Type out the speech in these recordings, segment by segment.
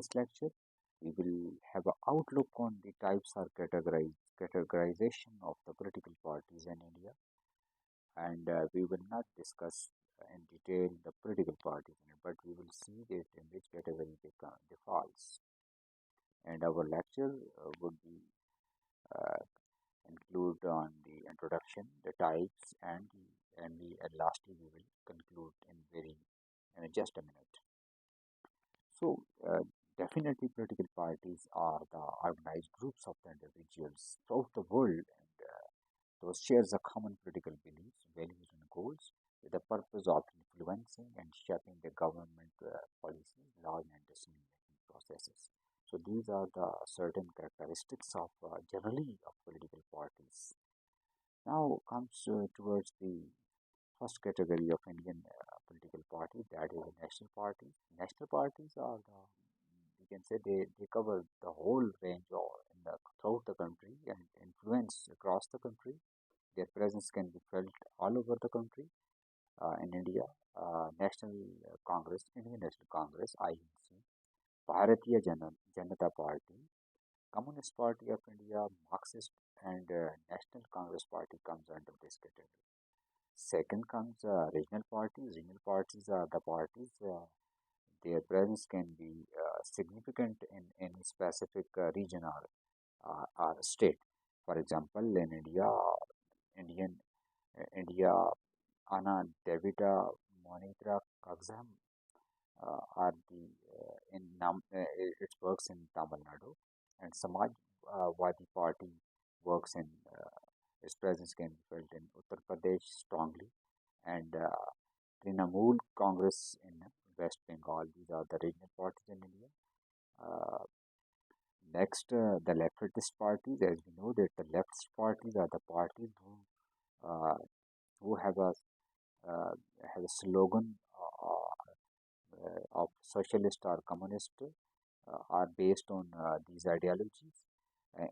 this lecture, we will have an outlook on the types or categorization of the political parties in India, and we will not discuss in detail the political parties, but we will see that in which category they falls. And our lecture would be uh, include on the introduction, the types, and lastly we will conclude in just a minute. So, definitely, political parties are the organized groups of the individuals throughout the world, and those shares a common political beliefs, values, and goals with the purpose of influencing and shaping the government policies, laws, and decision-making processes. So, these are the certain characteristics of generally of political parties. Now comes towards the first category of Indian political party, that is the national parties. National parties are the, we can say they cover the whole range of throughout the country and influence across the country. Their presence can be felt all over the country. In India, National Congress, Indian National Congress, INC, Bharatiya Janata Party, Communist Party of India, Marxist, and National Congress Party comes under this category. Second comes regional parties. Regional parties are the parties, their presence can be significant in any specific region or state. For example, in India, Anna Devita Monitra Kagsam are the it works in Tamil Nadu, and Samaj Wadi Party works in its presence can be felt in Uttar Pradesh strongly, and Trinamool Congress in West Bengal. These are the regional parties in India. Uh, Next, the leftist parties. As we know that the leftist parties are the parties uh, who uh, have a slogan of socialist or communist are based on these ideologies.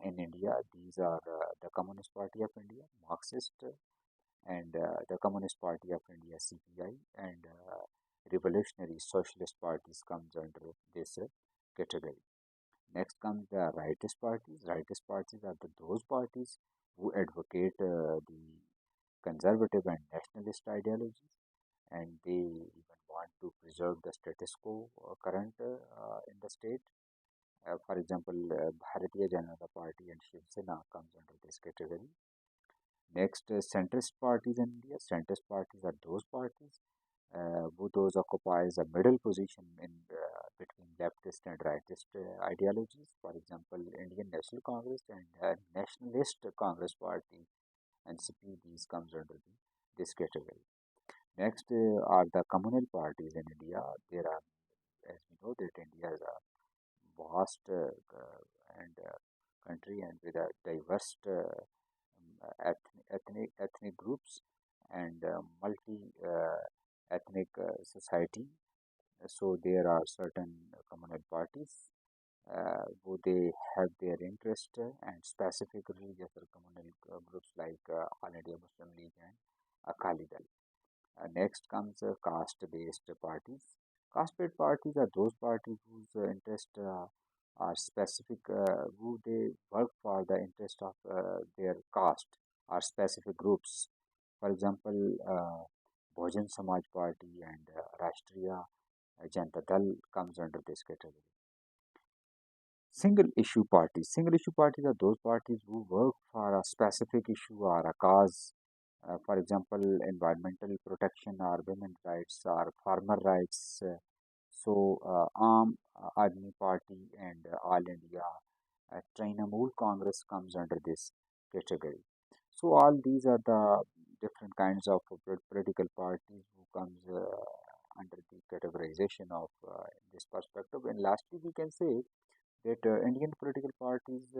In India, these are the Communist Party of India, Marxist, and the Communist Party of India, CPI, and Revolutionary Socialist parties comes under this category. Next comes the rightist parties. Rightist parties are those parties who advocate the conservative and nationalist ideologies, and they even want to preserve the status quo current in the state. For example, Bharatiya Janata Party and Shiv Sena comes under this category. Next, centrist parties in India. Centrist parties are those parties who those occupies a middle position in between leftist and rightist ideologies. For example, Indian National Congress and Nationalist Congress Party (NCP). These comes under this category. Next are the communal parties in India. There are, as we know, that India is a vast and country and with a diverse ethnic groups and multi ethnic society. So there are certain communal parties who they have their interest and specific religious or communal groups like All India Muslim League and Akali Dal. Next comes caste-based parties. Caste-based parties are those parties whose interest are specific, who they work for the interest of their caste or specific groups. For example, Bhujan Samaj Party and Rashtriya Janata Dal comes under this category. Single issue parties. Single issue parties are those parties who work for a specific issue or a cause. For example, environmental protection or women rights or farmer rights. Aam Aadmi Party and All India Trinamool Congress comes under this category. So all these are the different kinds of political parties who comes under the categorization of this perspective. And lastly, we can say that Indian political parties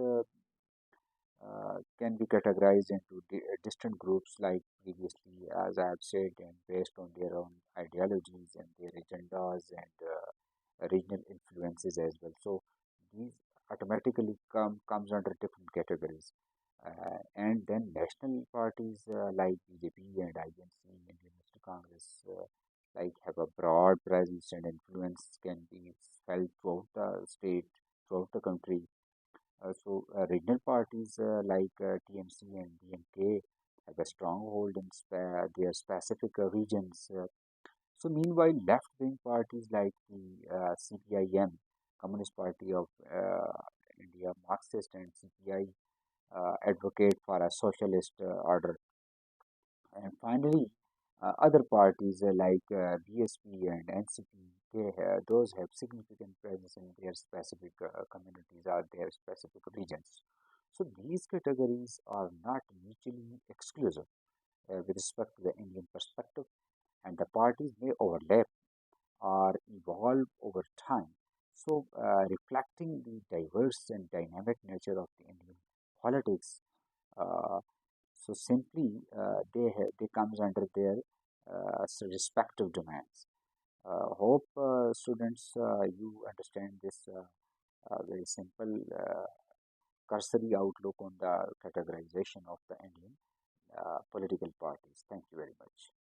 can be categorized into distinct groups like previously, as I have said, and based on their own ideologies and their agendas and regional influences as well. So these automatically comes under different categories. And then national parties like BJP and INC, Indian National Congress, like have a broad presence and influence can be felt throughout the state, throughout the country. Regional parties like TMC and DMK have a stronghold in their specific regions. Meanwhile, left-wing parties like the CPIM, Communist Party of India, Marxist, and CPI advocate for a socialist order. And finally, other parties like BSP and NCP, those have significant presence in their specific communities or their specific regions. So these categories are not mutually exclusive with respect to the Indian perspective, and the parties may overlap or evolve over time. Reflecting the diverse and dynamic nature of the Indian politics, uh, simply they comes under their respective domains. Hope students you understand this very simple cursory outlook on the categorization of the Indian political parties. Thank you very much.